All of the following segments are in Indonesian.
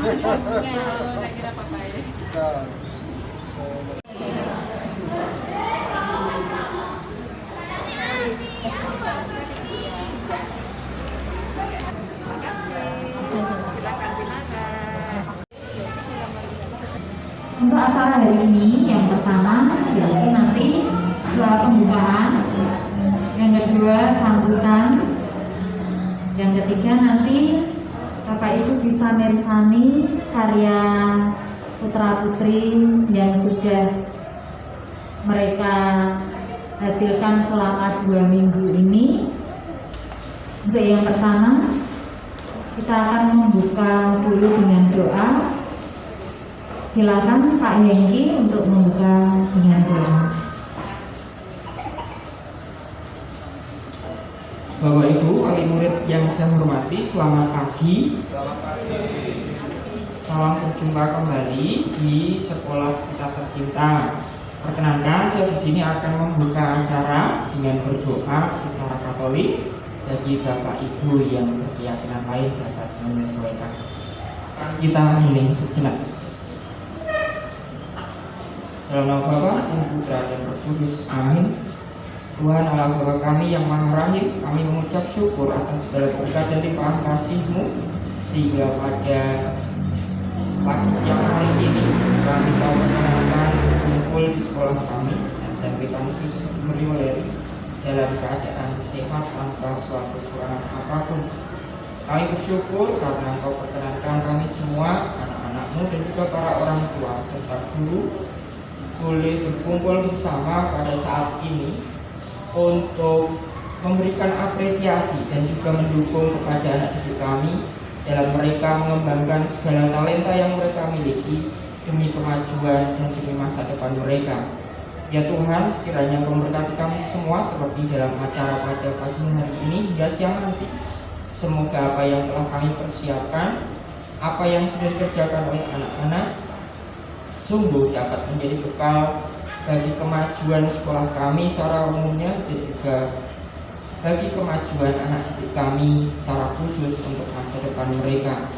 Saya kira papaya. Untuk acara hari ini, yang pertama yaitu nanti pembukaan, yang kedua sambutan, yang ketiga nanti Bapak Ibu bisa mersani karya putra putri yang sudah mereka hasilkan selama 2 minggu ini. Untuk yang pertama, kita akan membuka dulu dengan doa. Silakan Pak Hengki untuk membuka dengan doa. Bapak Ibu, wali murid yang saya hormati, selamat pagi. Salam berjumpa kembali di sekolah kita tercinta. Perkenankan, saya di sini akan membuka acara dengan berdoa secara Katolik. Bagi Bapak Ibu yang berkeyakinan lain dapat menyesuaikan. Kita hening sejenak. Dalam nama Bapa, Putra dan Roh Kudus. Amin. Tuhan Allah Bapa kami yang Maha Rahim, kami mengucap syukur atas segala berkat dan limpahan kasih-Mu, sehingga pada pagi siang hari ini kami tahu perkenalkan kumpul di sekolah kami SMP Tansus Meriwayat dalam keadaan sehat tanpa suatu kekurangan apapun. Kami bersyukur karena Engkau perkenankan kami semua, anak-anak-Mu dan juga para orang tua serta guru boleh berkumpul bersama pada saat ini untuk memberikan apresiasi dan juga mendukung kepada anak didik kami dalam mereka mengembangkan segala talenta yang mereka miliki demi kemajuan dan demi masa depan mereka. Ya Tuhan, sekiranya Engkau memberkati kami semua terlebih dalam acara pada pagi hari ini hingga siang nanti. Semoga apa yang telah kami persiapkan, apa yang sudah dikerjakan oleh anak-anak, sungguh dapat menjadi bekal bagi kemajuan sekolah kami secara umumnya dan juga bagi kemajuan anak didik kami secara khusus untuk masa depan mereka.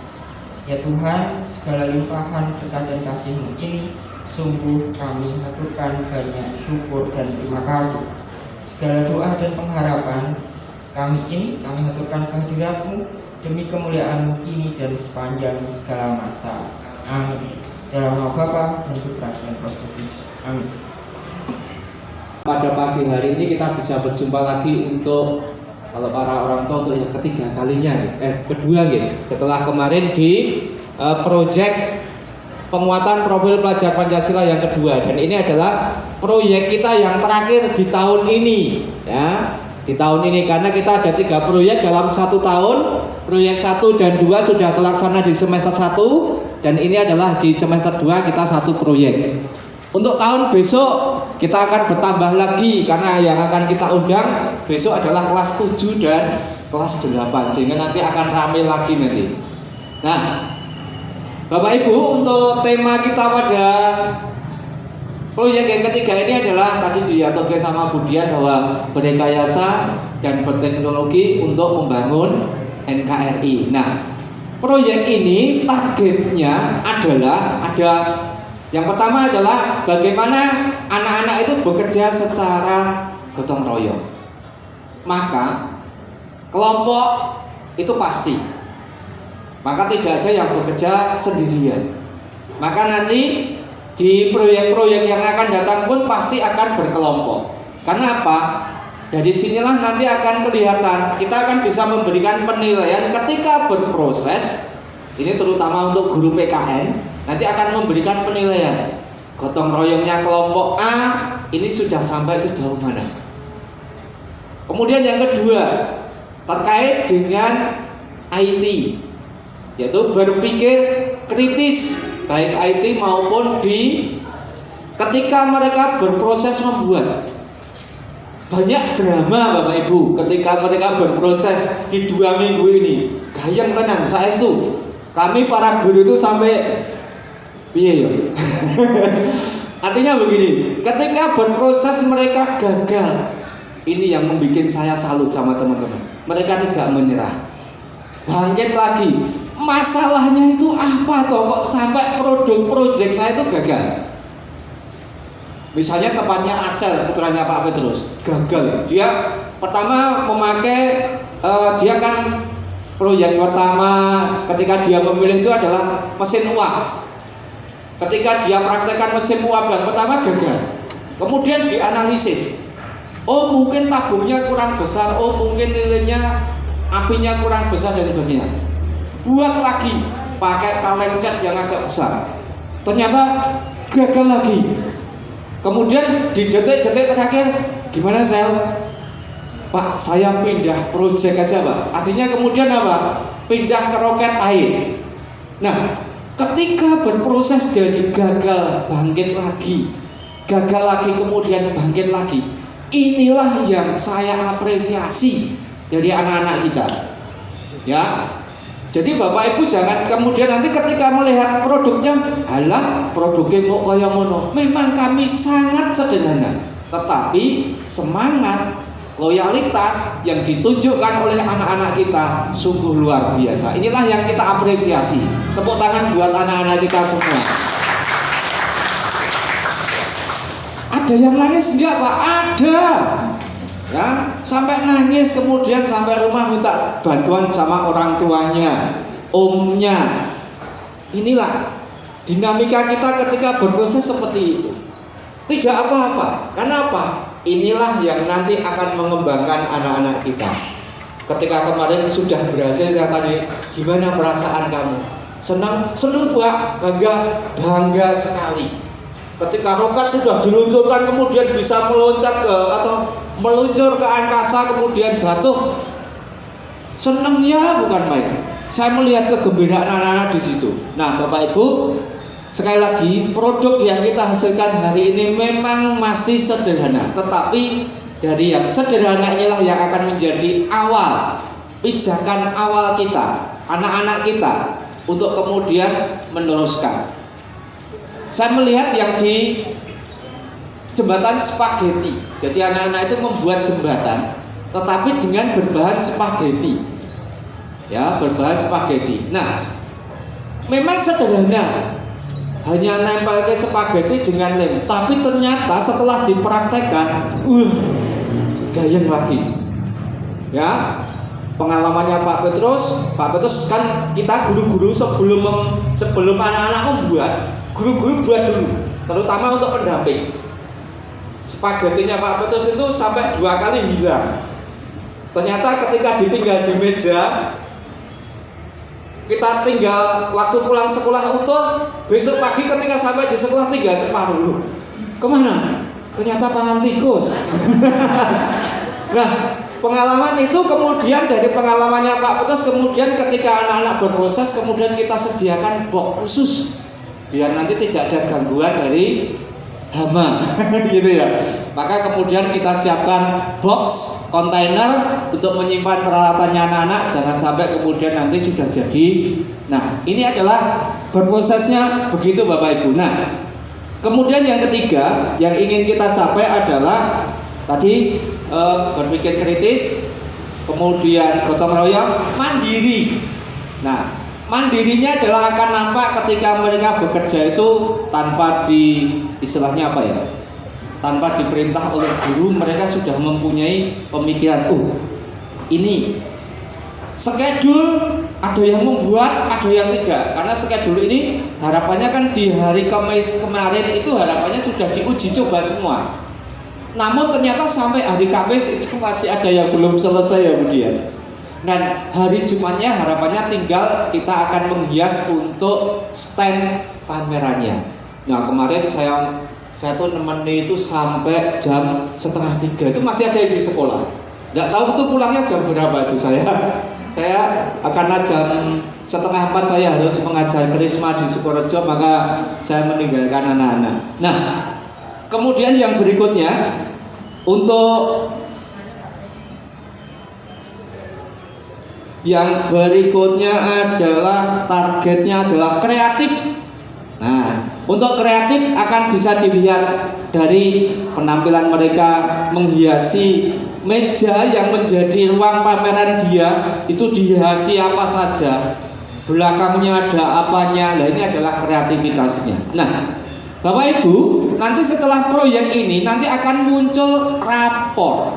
Ya Tuhan, segala limpahan berkat dan kasih-Mu ini sungguh kami haturkan banyak syukur dan terima kasih. Segala doa dan pengharapan kami ini kami haturkan kehadirat-Mu demi kemuliaan-Mu kini dan sepanjang segala masa. Amin. Dalam nama Bapa dan Putra dan Roh Kudus. Amin. Pada pagi hari ini kita bisa berjumpa lagi untuk kalau para orang tua untuk yang ketiga kalinya, kedua gitu. Setelah kemarin di proyek penguatan profil pelajar Pancasila yang kedua, dan ini adalah proyek kita yang terakhir di tahun ini, ya. Di tahun ini karena kita ada 3 proyek dalam 1 tahun. Proyek 1 dan 2 sudah terlaksana di semester 1 dan ini adalah di semester 2 kita 1 proyek. Untuk tahun besok kita akan bertambah lagi karena yang akan kita undang besok adalah kelas 7 dan kelas 8 sehingga nanti akan ramai lagi nanti. Nah, Bapak Ibu, untuk tema kita pada proyek yang ketiga ini adalah tadi diaturkan sama Budian bahwa berrekayasa dan berteknologi untuk membangun NKRI. Nah, proyek ini targetnya adalah ada yang pertama adalah bagaimana anak-anak itu bekerja secara gotong royong. Maka kelompok itu pasti. Maka tidak ada yang bekerja sendirian. Maka nanti di proyek-proyek yang akan datang pun pasti akan berkelompok. Karena apa? Dari sinilah nanti akan kelihatan. Kita akan bisa memberikan penilaian ketika berproses. Ini terutama untuk guru PKN. Nanti akan memberikan penilaian. Gotong royongnya kelompok A ini sudah sampai sejauh mana. Kemudian yang kedua terkait dengan IT, yaitu berpikir kritis baik IT maupun di ketika mereka berproses membuat. Banyak drama Bapak Ibu ketika mereka berproses di 2 minggu ini. Gayeng tenan saestu. Kami para guru itu sampai piye ya? Artinya begini, ketika berproses mereka gagal. Ini yang membuat saya salut sama teman-teman. Mereka tidak menyerah. Bangkit lagi, masalahnya itu apa toh kok sampai produk proyek saya itu gagal? Misalnya tempatnya Acel, putranya Pak Petrus, gagal. Dia pertama memakai, dia kan proyek pertama ketika dia memilih itu adalah mesin uap. Ketika dia praktekkan mesin uap yang pertama gagal. Kemudian dianalisis. Oh mungkin tabungnya kurang besar, oh mungkin nilainya apinya kurang besar dan sebagainya. Buat lagi pakai kaleng cat yang agak besar. Ternyata gagal lagi. Kemudian di detik-detik terakhir, gimana Sel? Pak, saya pindah proyek aja Pak. Artinya kemudian apa? Pindah ke roket air. Nah, ketika berproses dari gagal bangkit lagi, gagal lagi kemudian bangkit lagi, inilah yang saya apresiasi dari anak-anak kita. Ya. Jadi Bapak Ibu jangan kemudian nanti ketika melihat produknya, halah produknya mau kaya ngono. Memang kami sangat sederhana, tetapi semangat loyalitas yang ditunjukkan oleh anak-anak kita sungguh luar biasa. Inilah yang kita apresiasi. Tepuk tangan buat anak-anak kita semua. Ada yang nangis enggak Pak? Ada. Ya, sampai nangis kemudian sampai rumah minta bantuan sama orang tuanya, omnya. Inilah dinamika kita ketika berproses seperti itu. Tidak apa-apa. Kenapa? Inilah yang nanti akan mengembangkan anak-anak kita. Ketika kemarin sudah berhasil, saya tanya, gimana perasaan kamu? Senang? Senang Pak, bangga sekali. Ketika roket sudah diluncurkan kemudian bisa meloncat atau meluncur ke angkasa kemudian jatuh, senang ya bukan main. Saya melihat kegembiraan anak-anak di situ. Nah Bapak Ibu, sekali lagi produk yang kita hasilkan hari ini memang masih sederhana, tetapi dari yang sederhana inilah yang akan menjadi awal pijakan awal kita, anak-anak kita untuk kemudian meneruskan. Saya melihat yang di jembatan spaghetti. Jadi anak-anak itu membuat jembatan, tetapi dengan berbahan spaghetti. Ya, berbahan spaghetti. Nah, memang sederhana, hanya nempel ke spaghetti dengan lem. Tapi ternyata setelah dipraktekkan, gayeng lagi. Ya, pengalamannya Pak Petrus kan kita guru-guru sebelum anak-anak membuat, guru-guru buat dulu, terutama untuk pendamping. Spagettinya Pak Petrus itu sampai 2 kali hilang. Ternyata ketika ditinggal di meja, kita tinggal waktu pulang sekolah utuh, besok pagi ketika sampai di sekolah tinggal separuh dulu. Kemana? Ternyata pangan tikus. Nah, pengalaman itu kemudian dari pengalamannya Pak Petrus, kemudian ketika anak-anak berproses, kemudian kita sediakan box khusus biar nanti tidak ada gangguan dari hama, gitu ya. Maka kemudian kita siapkan box kontainer untuk menyimpan peralatannya anak-anak, jangan sampai kemudian nanti sudah jadi. Nah, ini adalah berprosesnya begitu Bapak Ibu. Nah, kemudian yang ketiga yang ingin kita capai adalah tadi berpikir kritis, kemudian gotong royong, mandiri. Nah, mandirinya adalah akan nampak ketika mereka bekerja itu tanpa istilahnya apa ya? Tanpa diperintah oleh guru, mereka sudah mempunyai pemikiran, ini schedule ada yang membuat, ada yang tidak. Karena schedule ini harapannya kan di hari Kamis kemarin itu harapannya sudah diuji coba semua. Namun ternyata sampai hari Kamis itu masih ada yang belum selesai ya kemudian. Dan hari Jumatnya harapannya tinggal kita akan menghias untuk stand pamerannya. Nah kemarin saya tuh nemeni itu sampai jam 2:30 itu masih ada yang di sekolah. Nggak tahu itu pulangnya jam berapa itu saya karena jam 3:30 saya harus mengajar Krisma di Sukorejo, maka saya meninggalkan anak-anak. Nah kemudian yang berikutnya adalah targetnya adalah kreatif. Nah, untuk kreatif akan bisa dilihat dari penampilan mereka menghiasi meja yang menjadi ruang pameran dia itu dihiasi apa saja. belakangnya ada apanya. Nah, ini adalah kreativitasnya. Nah, Bapak Ibu, nanti setelah proyek ini nanti akan muncul rapor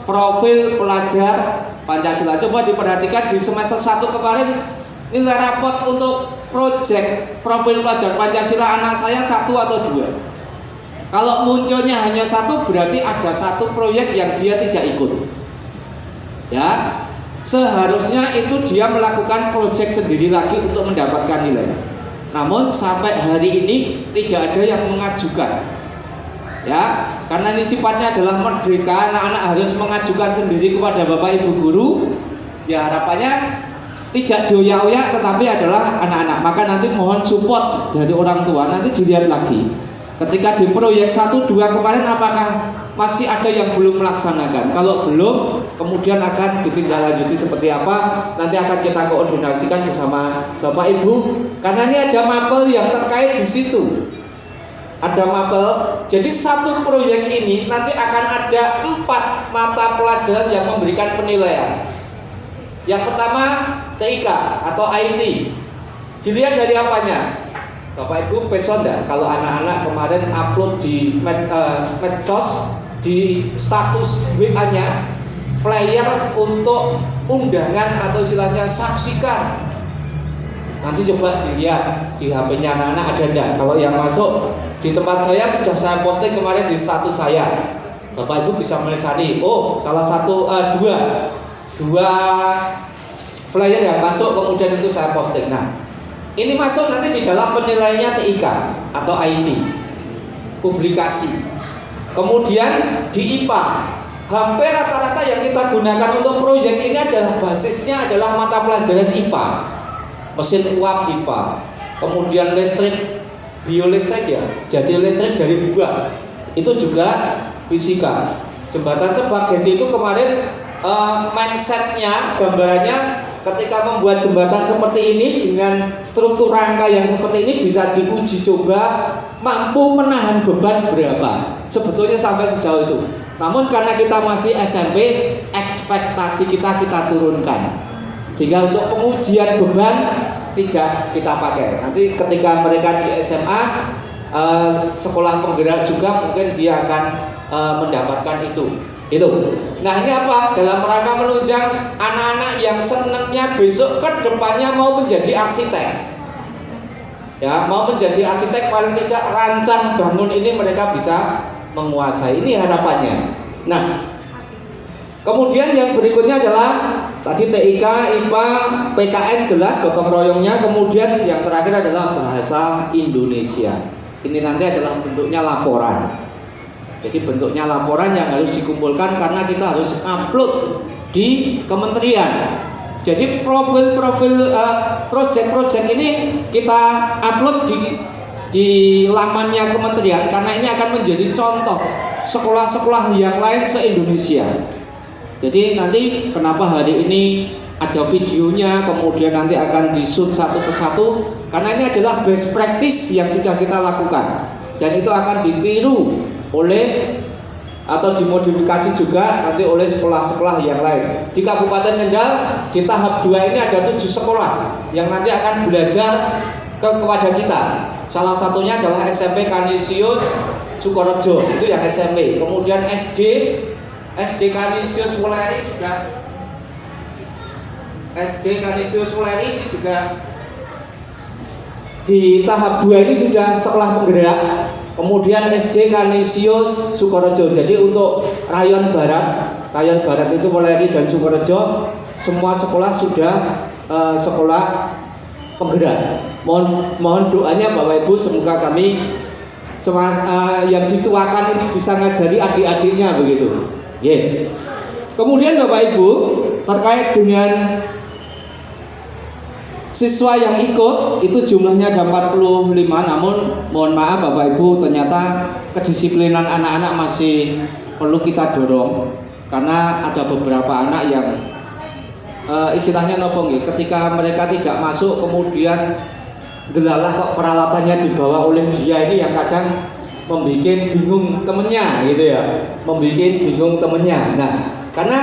profil pelajar Pancasila. Coba diperhatikan di semester 1 kemarin, nilai raport untuk proyek profil pelajar Pancasila anak saya 1 atau 2. Kalau munculnya hanya 1, berarti ada 1 proyek yang dia tidak ikut. Ya, seharusnya itu dia melakukan proyek sendiri lagi untuk mendapatkan nilai. Namun sampai hari ini tidak ada yang mengajukan. Ya, karena ini sifatnya adalah merdeka, anak-anak harus mengajukan sendiri kepada Bapak Ibu guru. Ya, harapannya tidak dioyak-oyak tetapi adalah anak-anak. Maka nanti mohon support dari orang tua. Nanti dilihat lagi. Ketika di proyek 1, 2 kemarin apakah masih ada yang belum melaksanakan? Kalau belum, kemudian akan ditindaklanjuti seperti apa? Nanti akan kita koordinasikan bersama Bapak Ibu. Karena ini ada mapel yang terkait di situ. Ada mapel. Jadi 1 proyek ini nanti akan ada 4 mata pelajaran yang memberikan penilaian. Yang pertama TIK atau IT. Dilihat dari apanya? Bapak Ibu penson enggak kalau anak-anak kemarin upload di medsos, di status WA-nya flyer untuk undangan atau istilahnya saksikan. Nanti coba dilihat di HP-nya anak-anak ada enggak. Kalau yang masuk di tempat saya sudah saya posting kemarin di status saya. Bapak Ibu bisa melihat tadi. Oh, salah satu dua flyer yang masuk kemudian itu saya posting. Nah, ini masuk nanti di dalam penilaiannya TIK atau IT, publikasi. Kemudian di IPA, hampir rata-rata yang kita gunakan untuk proyek ini adalah basisnya adalah mata pelajaran IPA, mesin uap IPA, kemudian listrik, biolistrik ya, jadi listrik dari buah, itu juga fisika. Jembatan Sepageti itu kemarin mindsetnya, gambarannya ketika membuat jembatan seperti ini dengan struktur rangka yang seperti ini bisa diuji coba mampu menahan beban berapa sebetulnya sampai sejauh itu. Namun karena kita masih SMP, ekspektasi kita turunkan sehingga untuk pengujian beban tidak kita pakai. Nanti ketika mereka di SMA sekolah penggerak juga mungkin dia akan mendapatkan itu. Nah, ini apa? Dalam rangka menunjang anak-anak yang senangnya besok ke depannya mau menjadi arsitek. Ya, mau menjadi arsitek paling tidak rancang bangun ini mereka bisa menguasai. Ini harapannya. Nah, kemudian yang berikutnya adalah tadi TIK, IPA, PKN jelas gotong royongnya. Kemudian yang terakhir adalah bahasa Indonesia. Ini nanti adalah bentuknya laporan. Jadi bentuknya laporan yang harus dikumpulkan karena kita harus upload di kementerian. Jadi profil-profil project-project ini kita upload di lamannya kementerian karena ini akan menjadi contoh sekolah-sekolah yang lain se-Indonesia. Jadi nanti kenapa hari ini ada videonya, kemudian nanti akan di-shoot satu persatu karena ini adalah best practice yang sudah kita lakukan dan itu akan ditiru oleh atau dimodifikasi juga nanti oleh sekolah-sekolah yang lain. Di Kabupaten Kendal di tahap 2 ini ada 7 sekolah yang nanti akan belajar kepada kita. Salah satunya adalah SMP Kanisius Sukorejo, itu yang SMP. Kemudian SD Kanisius Wuleri sudah SD Kanisius Wuleri ini juga di tahap 2 ini sudah sekolah penggerak. Kemudian SD Kanisius Sukorejo. Jadi untuk rayon barat itu Wuleri dan Sukorejo semua sekolah sudah sekolah penggerak. Mohon doanya Bapak Ibu semoga kami yang dituakan ini bisa ngajari adik-adiknya begitu. Yeah. Kemudian Bapak Ibu terkait dengan siswa yang ikut itu jumlahnya ada 45, namun mohon maaf Bapak Ibu ternyata kedisiplinan anak-anak masih perlu kita dorong karena ada beberapa anak yang istilahnya nopong ketika mereka tidak masuk kemudian delalah kok peralatannya dibawa oleh dia ini yang kadang membuat bingung temennya gitu ya, membuat bingung temennya. Nah, karena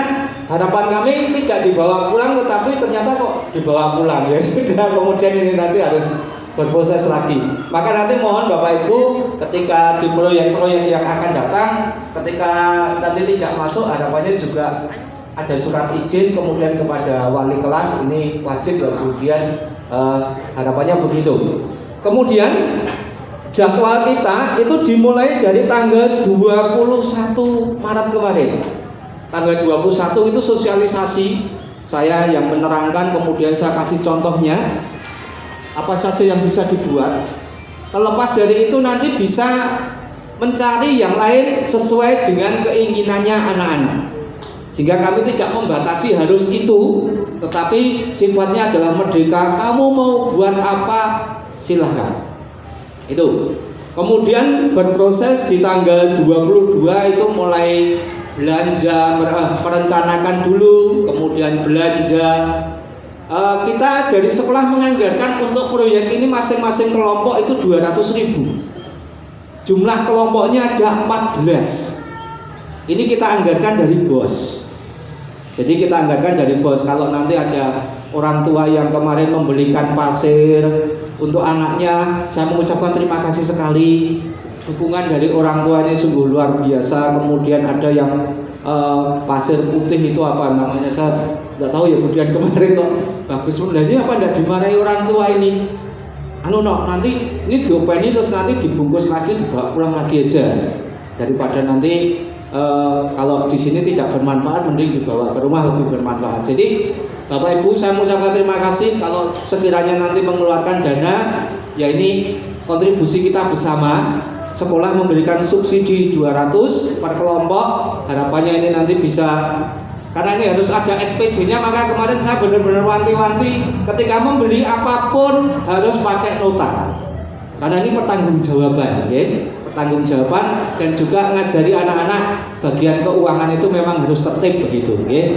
harapan kami tidak dibawa pulang, tetapi ternyata kok dibawa pulang. Ya sudah, kemudian ini nanti harus berproses lagi. Maka nanti mohon Bapak Ibu ketika di proyek-proyek yang akan datang, ketika nanti tidak masuk, harapannya juga ada surat izin kemudian kepada wali kelas, ini wajib lah, kemudian harapannya begitu. Kemudian jadwal kita itu dimulai dari tanggal 21 Maret kemarin. Tanggal 21 itu sosialisasi, saya yang menerangkan, kemudian saya kasih contohnya apa saja yang bisa dibuat. Terlepas dari itu nanti bisa mencari yang lain sesuai dengan keinginannya anak-anak. Sehingga kami tidak membatasi harus itu, tetapi sifatnya adalah merdeka. Kamu mau buat apa, silahkan. Itu. Kemudian berproses di tanggal 22 itu mulai belanja, merencanakan dulu, kemudian belanja. Kita dari sekolah menganggarkan untuk proyek ini masing-masing kelompok itu 200.000. Jumlah kelompoknya ada 14. Ini kita anggarkan dari bos. Jadi kita anggarkan dari bos. Kalau nanti ada orang tua yang kemarin membelikan pasir untuk anaknya, saya mengucapkan terima kasih sekali. Dukungan dari orang tua ini sungguh luar biasa. Kemudian ada yang pasir putih itu apa namanya, saya tidak tahu ya. Kemudian kemarin kok bagus, sebenarnya apa tidak dimarahi orang tua ini? Nanti ini diopeni terus nanti dibungkus lagi, dibawa pulang lagi aja, daripada nanti kalau di sini tidak bermanfaat, mending dibawa ke rumah lebih bermanfaat. Jadi Bapak Ibu, saya mengucapkan terima kasih kalau sekiranya nanti mengeluarkan dana, ya ini kontribusi kita bersama. Sekolah memberikan subsidi 200 per kelompok, harapannya ini nanti bisa, karena ini harus ada SPJ-nya, maka kemarin saya benar-benar wanti-wanti ketika membeli apapun harus pakai nota, karena ini pertanggungjawaban, ya. Pertanggungjawaban, dan juga ngajari anak-anak bagian keuangan itu memang harus tertib begitu, ya.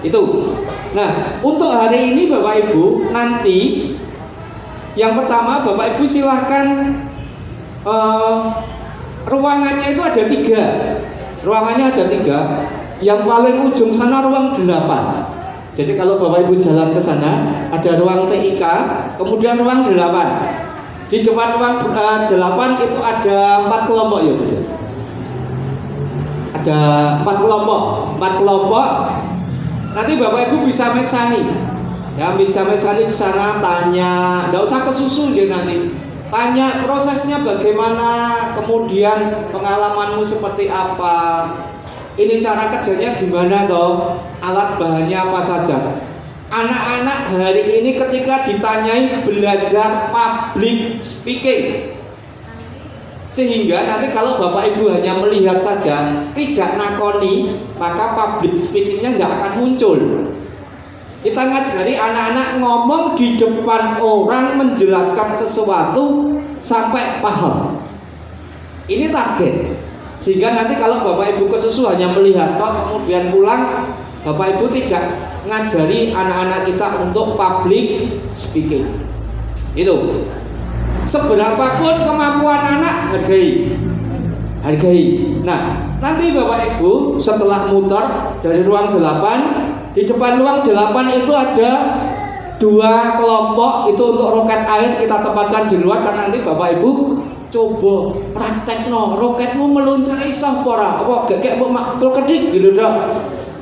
Itu. Nah, untuk hari ini Bapak Ibu, nanti yang pertama Bapak Ibu silahkan, ruangannya itu ada 3. Ruangannya ada 3. Yang paling ujung sana ruang 8. Jadi kalau Bapak Ibu jalan ke sana, ada ruang TIK, kemudian ruang 8. Di depan ruang 8 itu ada 4 kelompok ya, Bu. Ada 4 kelompok. 4 kelompok. Nanti Bapak Ibu bisa mesani. Ya, bisa mesani di sana, tanya, enggak usah kesusu dia nanti. Tanya prosesnya bagaimana, kemudian pengalamanmu seperti apa, ini cara kerjanya gimana toh, alat bahannya apa saja. Anak-anak hari ini ketika ditanyai belajar public speaking, sehingga nanti kalau Bapak Ibu hanya melihat saja, tidak nakoni, maka public speakingnya nggak akan muncul. Kita ngajari anak-anak ngomong di depan orang, menjelaskan sesuatu sampai paham. Ini target. Sehingga nanti kalau Bapak Ibu kesusu hanya melihat toh, kemudian pulang, Bapak Ibu tidak ngajari anak-anak kita untuk public speaking. Itu. Seberapapun kemampuan anak, hargai. Nah, nanti Bapak Ibu setelah muter dari ruang 8, di depan ruang 8 itu ada 2 kelompok, itu untuk roket air kita tempatkan di luar, karena nanti Bapak Ibu coba praktekno, roketmu meluncur iso ora? Apa gek makhluk kedik gitu dok.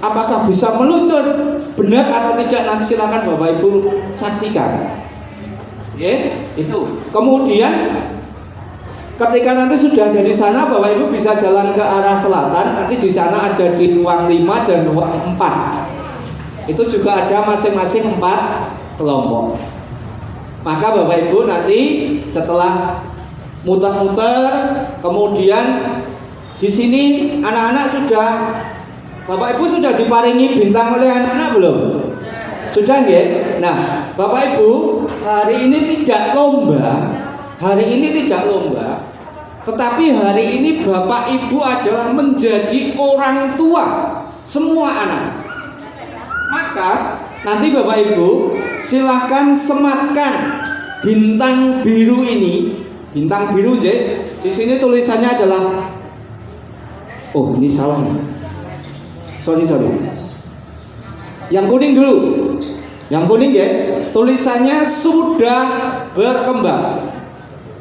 Apakah bisa meluncur benar atau tidak, nanti silakan Bapak Ibu saksikan. Ya, itu. Kemudian ketika nanti sudah ada di sana, Bapak Ibu bisa jalan ke arah selatan. Nanti di sana ada di ruang 5 dan ruang 4. Itu juga ada masing-masing 4 kelompok. Maka Bapak Ibu nanti setelah muter-muter, kemudian di sini anak-anak sudah, Bapak Ibu sudah diparingi bintang oleh anak-anak belum? Sudah ya? Nah, Bapak Ibu, hari ini tidak lomba. Tetapi hari ini Bapak Ibu adalah menjadi orang tua semua anak. Maka nanti Bapak Ibu silahkan sematkan bintang biru ini. Bintang biru J. Di sini tulisannya adalah, oh ini salah. Sorry. Yang kuning dulu. Yang kuning ya, tulisannya sudah berkembang.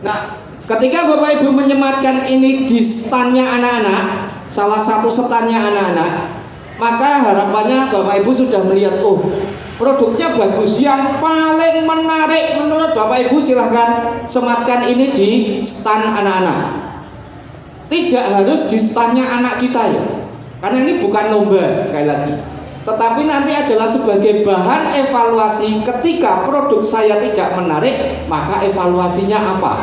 Nah, ketika Bapak Ibu menyematkan ini di standnya anak-anak, salah satu standnya anak-anak, maka harapannya Bapak Ibu sudah melihat, oh, produknya bagus, yang paling menarik menurut Bapak Ibu silahkan sematkan ini di stand anak-anak. Tidak harus di standnya anak kita ya, karena ini bukan lomba sekali lagi, tetapi nanti adalah sebagai bahan evaluasi. Ketika produk saya tidak menarik, maka evaluasinya apa?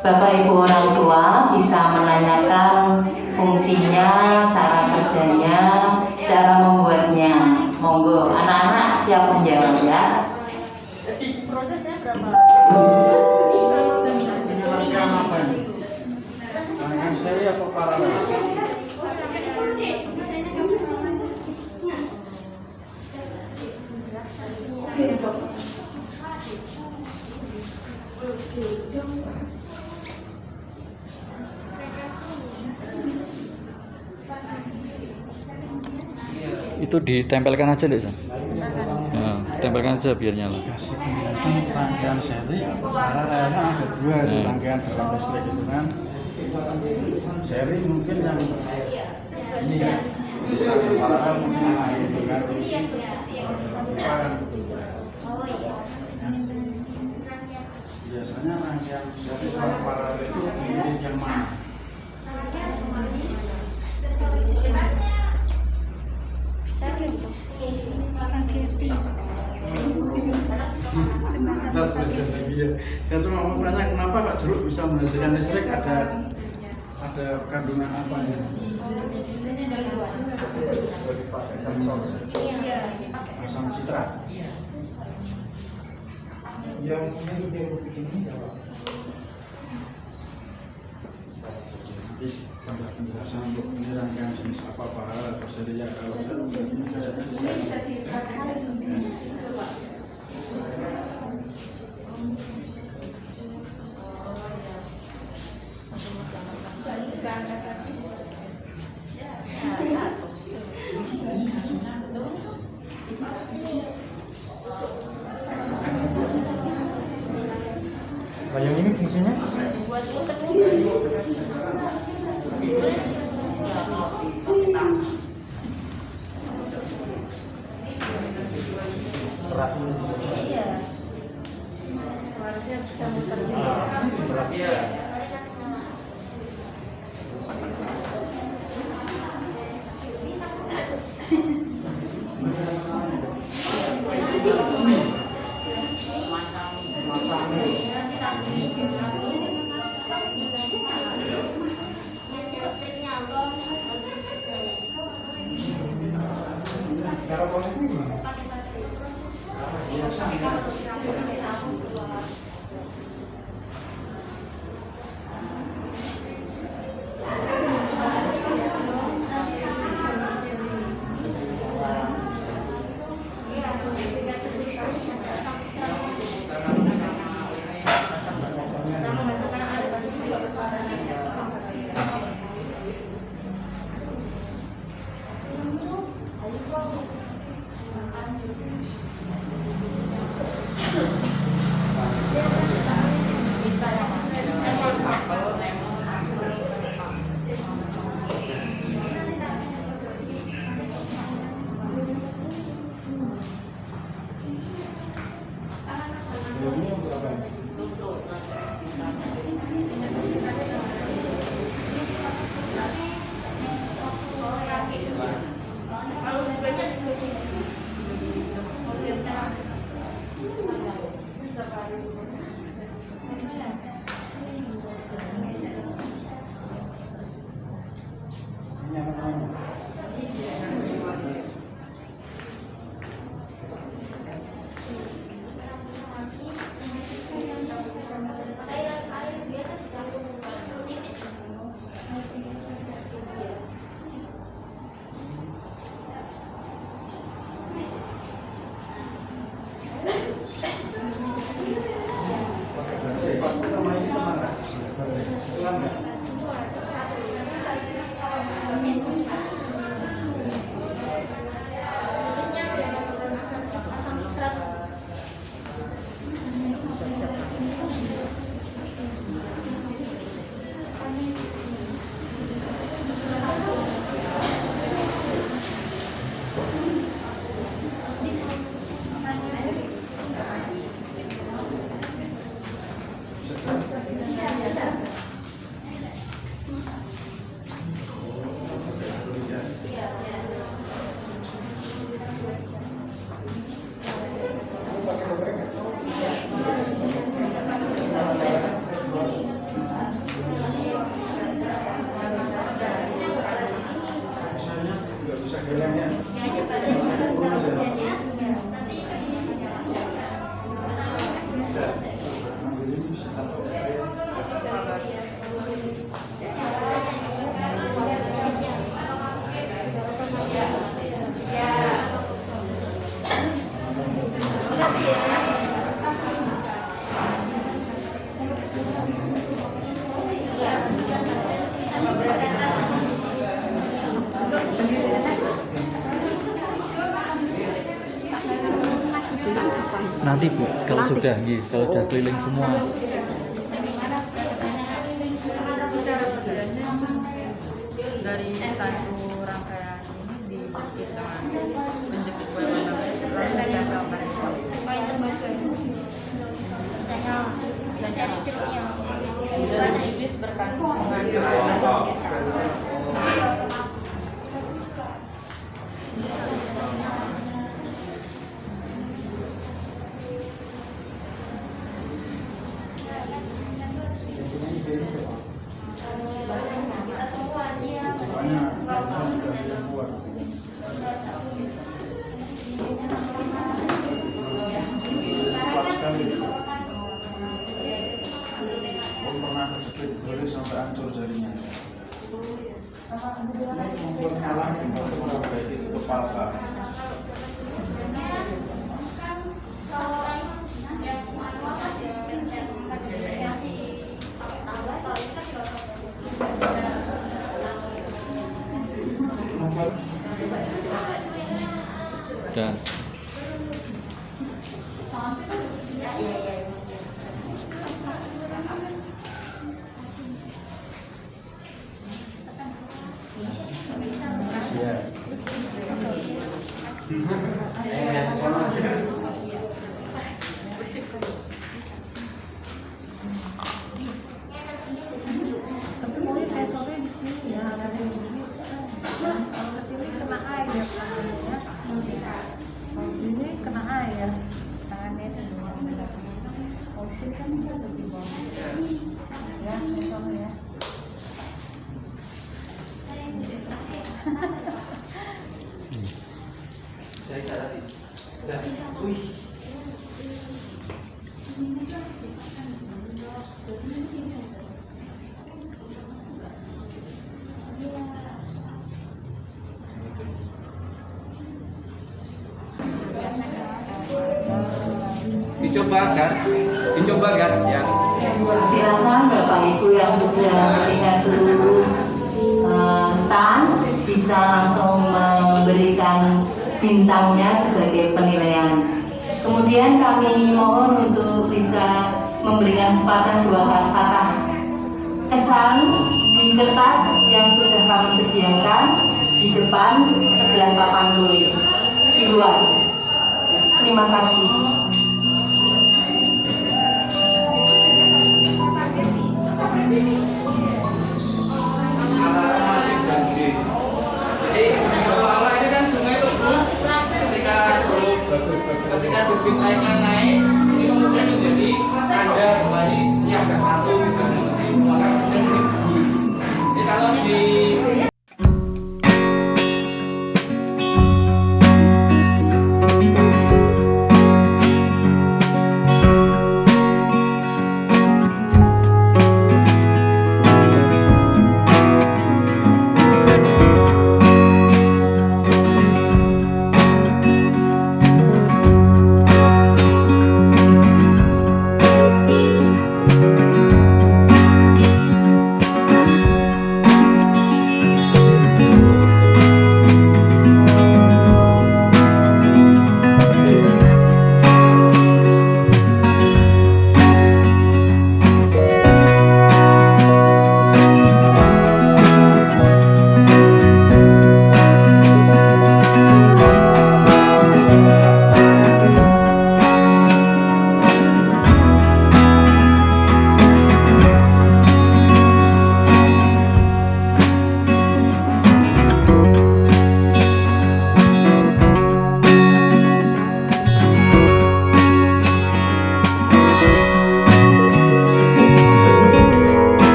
Bapak Ibu orang tua bisa menanyakan fungsinya, cara kerjanya, cara membuatnya. Monggo anak-anak siap menjawab ya. Prosesnya berapa? Rangkaian seri atau paralel? Itu ditempelkan aja deh, San. Ya, tempelkan aja biar nyala. Kasih penjelasan rangkaian seri paralelnya ada dua di rangkaian dalam listrik itu kan. Seri mungkin yang ini ya, paralel mungkin yang lain itu kan. Biasanya rangkaian seri paralel itu milik yang mana? Ya cuma mau tanya kenapa Pak Jeruk bisa menghasilkan listrik, ada kandungan apa ya? Asam citra. Yang ini tambah penjelasan untuk ini rangkaian jenis apa atau serinya kalau ini Yang ini fungsinya? cara prosesnya gimana? Ini apa namanya? Sama ini kemana? Pulang nggak? Nggak bisa gelangnya. Nanti Bu, kalau sudah keliling semua. Dari satu rangkaian ini dijepit dengan menjepit kue warna dan iblis berkandung Pernah kejepit boleh sampai hancur jarinya. Membuat malam memperbaiki kepala. Dan tapi maunya saya sore di sini ya, kalau kesini kena air ya, kalau ini kena air tangannya itu kalau di sini kan lebih bagus ya, saya sore ya. Dicoba kan yang Silakan Bapak Ibu yang sudah melihat seluruh stand bisa langsung memberikan bintangnya sebagai penilaian. Kemudian kami mohon untuk bisa memberikan kesempatan dua kata kesan di kertas yang sudah kami sediakan di depan sebelah papan tulis di luar. Terima kasih. Jadi awal-awal ini kan sungai itu ketika debit airnya naik, ini kemudian menjadi Anda kembali siaga 1 misalnya, maka kemudian ini kalau di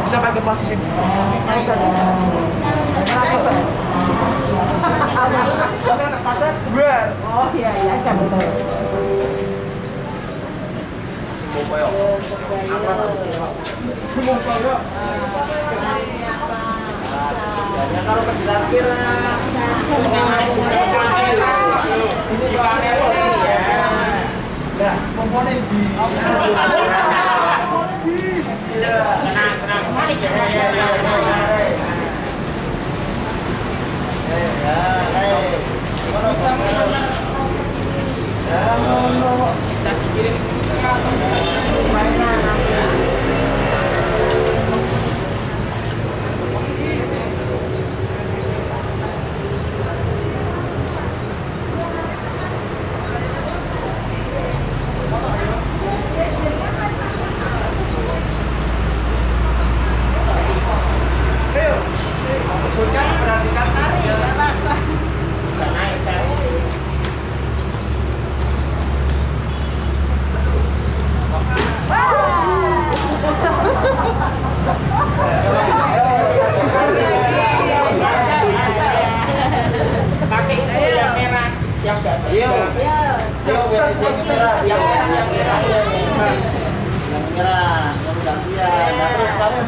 Bisa pakai posisi Oh iya iya betul. kalau penjelaskan nah komponen di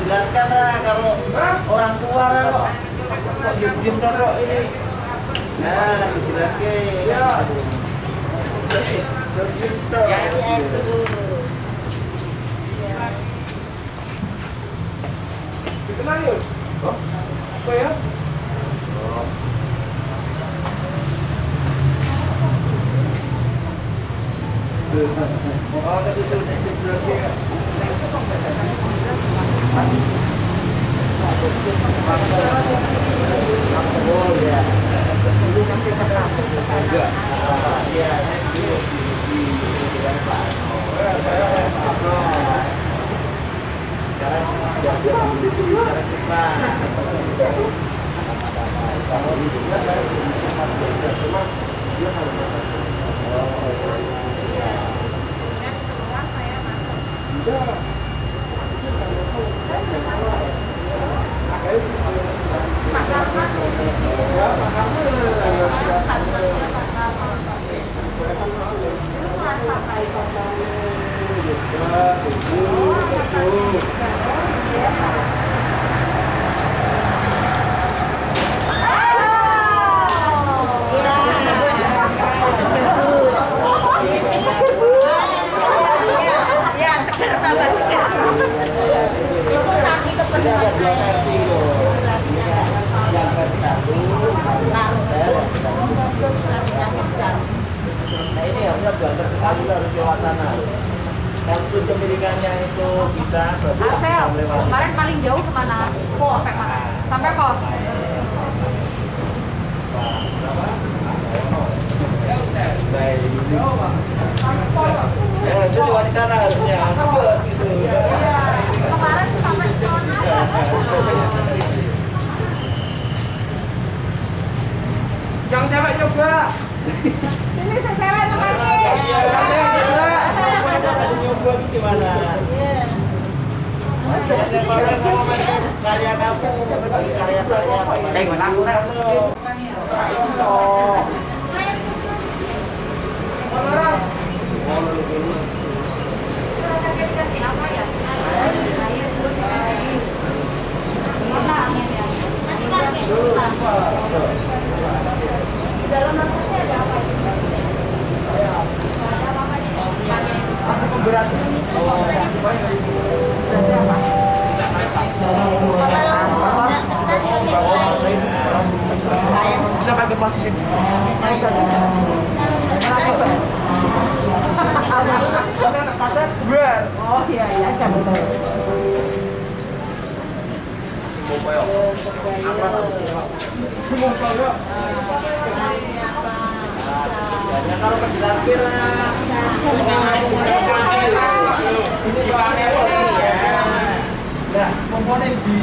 jelaskan kalau orang tua kok diem dong ini. Nah, dijelaskan. Dikenal yuk? Apa ya? Oh, kasih dijelaskan. Nah ini harusnya belajar sekali harus lewat sana. Untuk kemirikannya itu bisa Axel, kemarin paling jauh kemana? Sampai mana? Sampai kos. Ya, itu lewat sana harusnya. Gitu. Kemarin sampai sana. Yang cewek juga. Ini secewek temannya. Nyoba gimana? Karya kamu, karya saya. Dikasih apa ya? Air terus warna angin ya. Nanti kan di dalam nafasnya ada apa itu? Ada apa nih? Bisa pakai posisi. Oh iya iya ya betul. Kalau penjelas kira ini bahannya ya. Nah, komponen di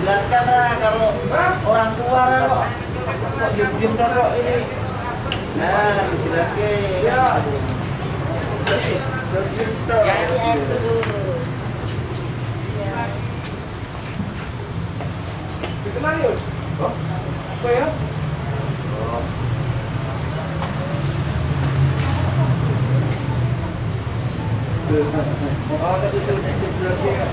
jelaskan lah kalau orang tua kok diem kok ini. Nah, dijelaskan. Ya. Dikenal yuk? Apa ya? Oh, tadi sudah dijelaskan.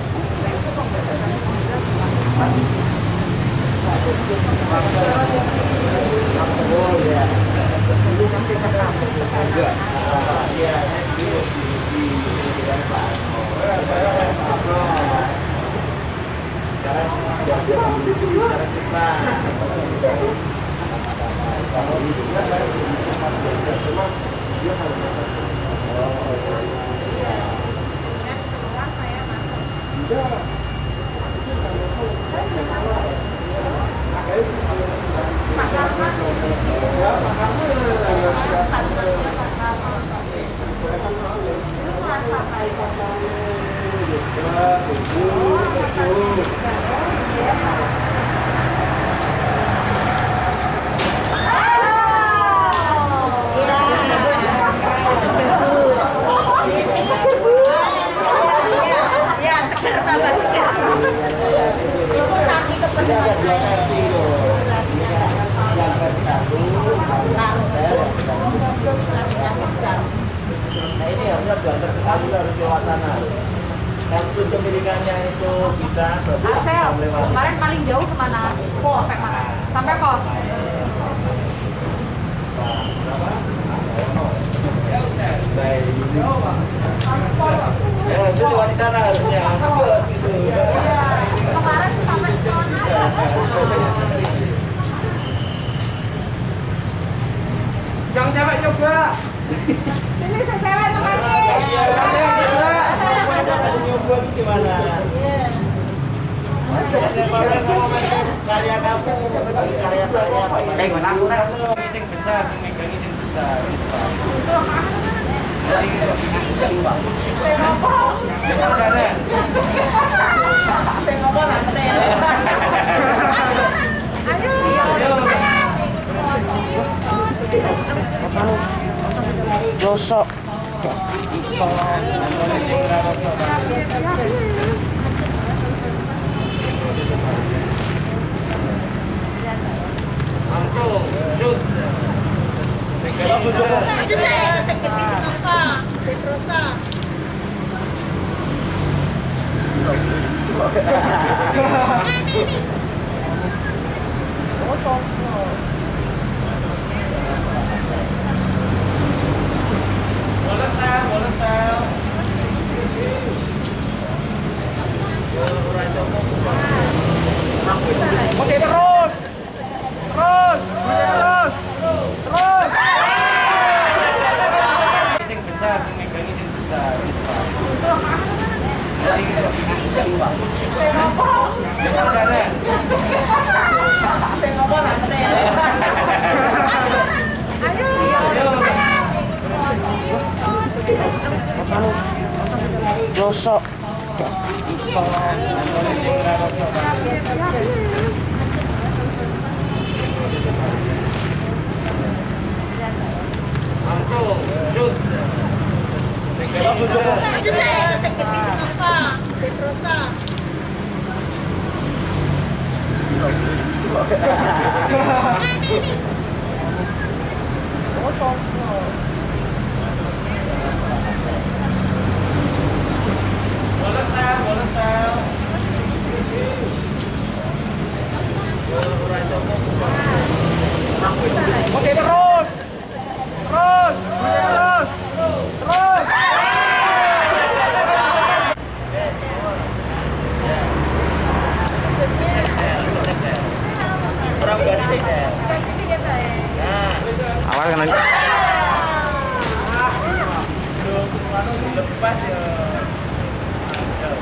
Harus lewat sana. Dan untuk kepemilikannya itu bisa Asel, kemarin paling jauh kemana? Sampai mana? Sampai kos. itu lewat sana harusnya. Gitu. Kemarin sampai sana. Yang cewek coba. Ini secara temannya. Nyoba gimana? Karya kamu, karya saya. Mana aku nak? Ini besar, ini besar. Gosok. Itu saya sakit di sini Petrosa. Oke, terus. Terus. Terus. Terus. Sing besar, sing megangin sing besar. Gosok. Oke, terus. Terus. Terus. Terus. Awal kan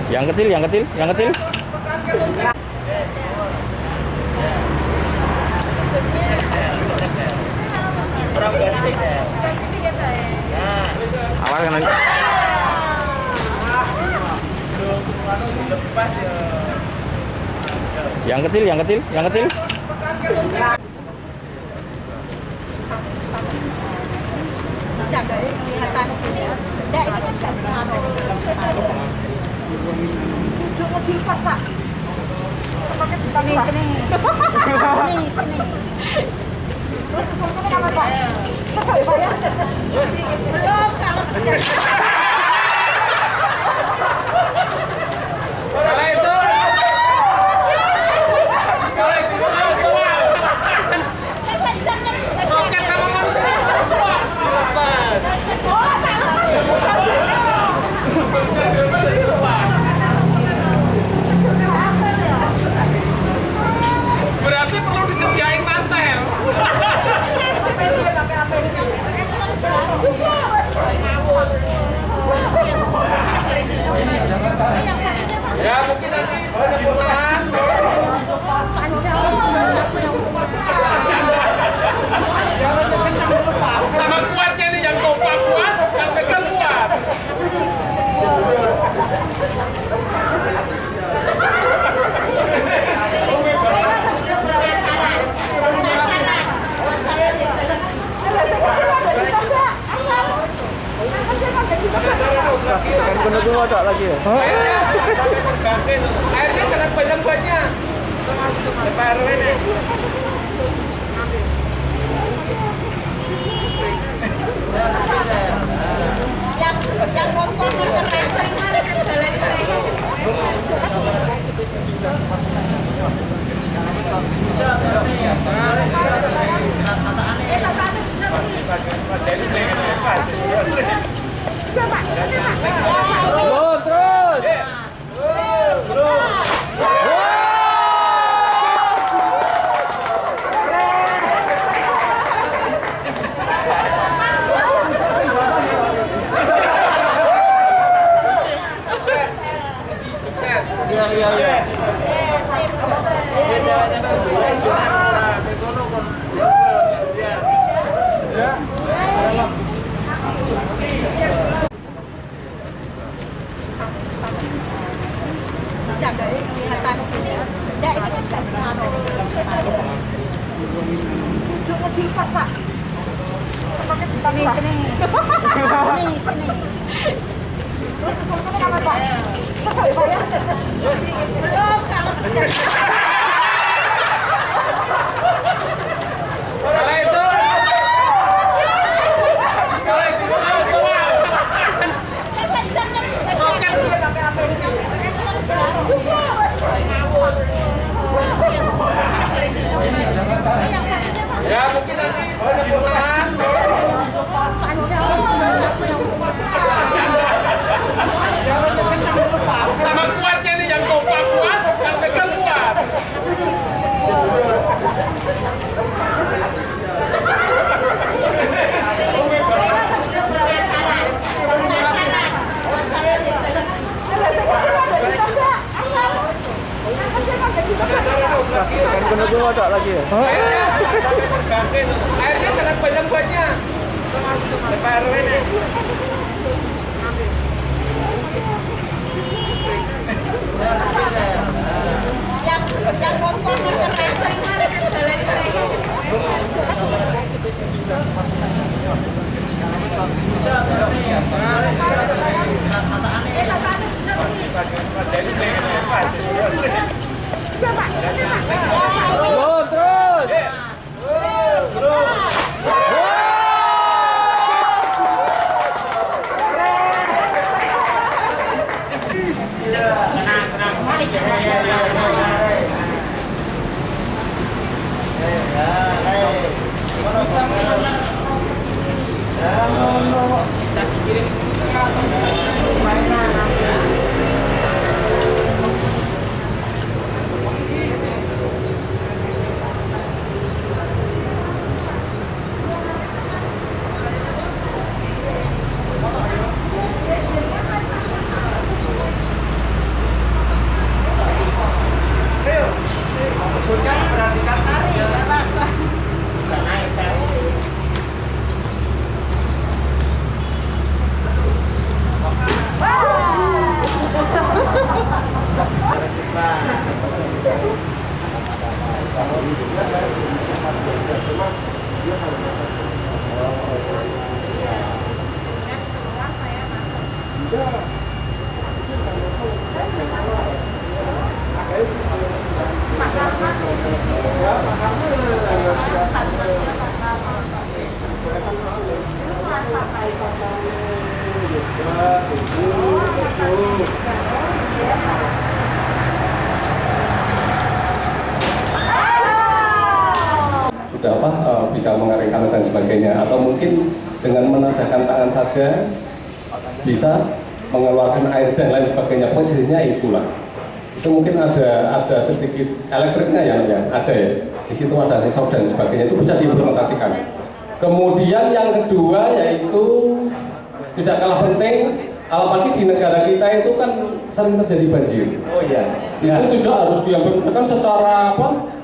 yang kecil, yang kecil, yang kecil. Awal kan yang kecil, yang kecil, yang kecil. Bisa nggak kelihatan benda itu kan mobil pas pak sini sini sini Berarti perlu disediain mantel. Ya mungkin nanti ada perubahan. Sama kuatnya nih yang kompak kuat, yang pegang kuat. Airnya jangan banyak-banyak. yang kompor kekerasan bisa nggak kelihatan benda itu kan mobil pas pak sini sini sini Kalau itu Ya mungkin nanti mudah-mudahan sama kuatnya nih yang kompak kuat, yang pegang kuat. Airnya jangan banyak-banyak. Yang kompak terasa. Sudah bisa mengeringkan dan sebagainya, atau mungkin dengan menadahkan tangan saja bisa mengeluarkan air dan lain sebagainya. Posisinya itulah. Itu mungkin ada sedikit elektriknya ya, ada ya. Di situ ada sensor dan sebagainya, itu bisa diimplementasikan. Kemudian yang kedua yaitu tidak kalah penting, apalagi di negara kita itu kan sering terjadi banjir. Oh iya. Itu tidak harus diimplementasikan secara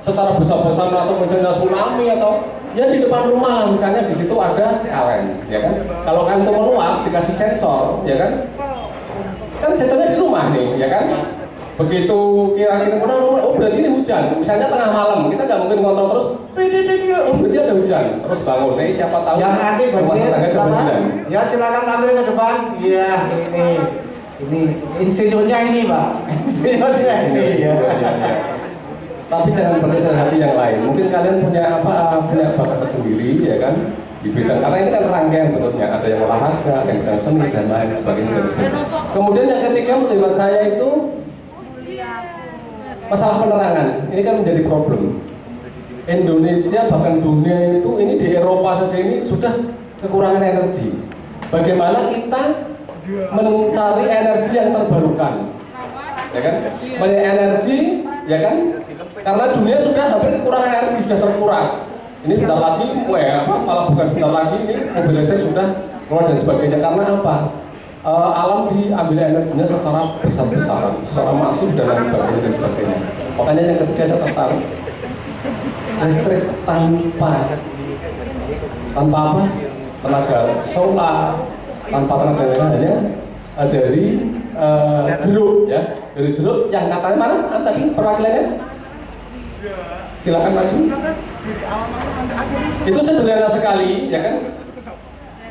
secara besar-besaran atau misalnya tsunami atau ya di depan rumah misalnya, di situ ada kalen, ya kan? Kalau kalen itu meluap dikasih sensor, ya kan? Kan sensornya di rumah nih, ya kan? Begitu kira-kira oh berarti ini hujan, misalnya tengah malam, kita nggak mungkin ngontrol terus, oh berarti ada hujan, terus bangun, siapa tahu yang anti banjir sama? kebanjiran. Ya silakan tampil ke depan. Iya, ini insinyurnya ini Pak, insinyurnya ini ya. Tapi jangan berkecil hati yang lain. Mungkin kalian punya punya bakat tersendiri, ya kan? Di bidang, karena ini kan rangkaian bentuknya, ada yang olahraga, ada yang bidang seni dan lain sebagainya dan sebagainya. Kemudian yang ketiga menurut saya itu masalah penerangan. Ini kan menjadi problem. Indonesia bahkan dunia itu ini di Eropa saja ini sudah kekurangan energi. Bagaimana kita mencari energi yang terbarukan, ya kan? Mencari energi, ya kan? Karena dunia sudah hampir kekurangan energi, sudah terkuras. Ini bentar lagi, malah bukan sebentar lagi ini mobil listrik sudah keluar dan sebagainya. Karena apa? Alam diambil energinya secara besar-besaran, secara masif dan lain sebagainya dan sebagainya. Makanya yang ketiga saya tertarik, listrik tanpa apa? Tenaga solar, tanpa tenaga lain, hanya dari jeruk, ya, dari jeruk yang katanya mana? Tadi perwakilannya? Silakan maju. Itu sederhana sekali, ya kan?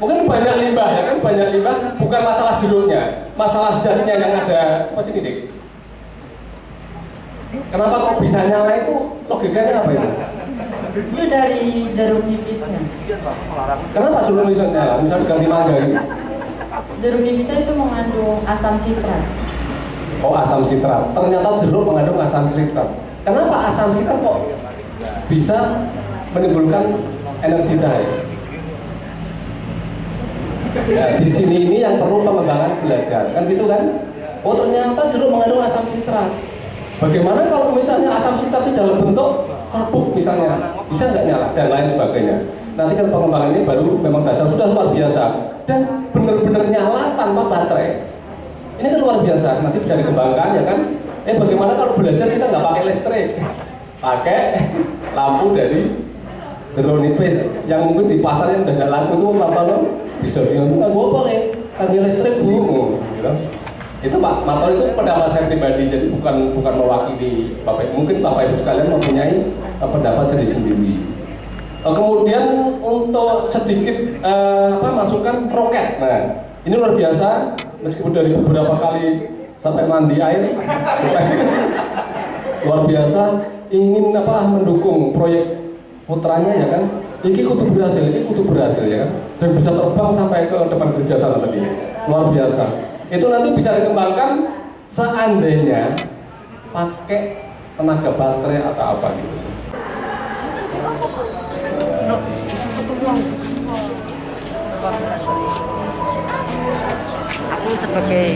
Mungkin banyak limbah, ya kan? Banyak limbah, bukan masalah jeruknya, masalah zatnya yang ada. Coba sini, Dik. Kenapa kok bisa nyala itu? Logikanya apa itu? Itu dari jeruk nipisnya. Kenapa jeruk nipis nyala? Misalnya ganti mangga itu? Jeruk nipisnya itu mengandung asam sitrat. Oh, asam sitrat. Ternyata jeruk mengandung asam sitrat. Kenapa asam sitrat kok bisa menimbulkan energi cahaya. Nah, di sini ini yang perlu pengembangan belajar, kan gitu kan? Oh ternyata jeruk mengandung asam sitrat. Bagaimana kalau misalnya asam sitrat itu dalam bentuk serbuk misalnya, bisa nggak nyala dan lain sebagainya. Nanti kan pengembangan ini baru memang dasar sudah luar biasa dan benar-benar nyala tanpa baterai. Ini kan luar biasa, nanti bisa dikembangkan ya kan? Bagaimana kalau belajar kita nggak pakai listrik, pakai lampu dari jeruk nipis yang mungkin di pasar yang udah laku itu apa loh? Bisa diambil, gue boleh tanggi listrik bu, gitu. Itu Pak Marto itu pendapat saya pribadi, jadi bukan mewakili Bapak. Mungkin Bapak Ibu sekalian mempunyai pendapat sendiri-sendiri. Kemudian untuk sedikit masukan roket. Nah, ini luar biasa meskipun dari beberapa kali sampai mandi air luar biasa ingin mendukung proyek putranya ya kan. Ini kutu berhasil ya kan. Dan bisa terbang sampai ke depan gereja sana tadi. Luar biasa. Itu nanti bisa dikembangkan seandainya pakai tenaga baterai atau apa gitu. Aku sebagai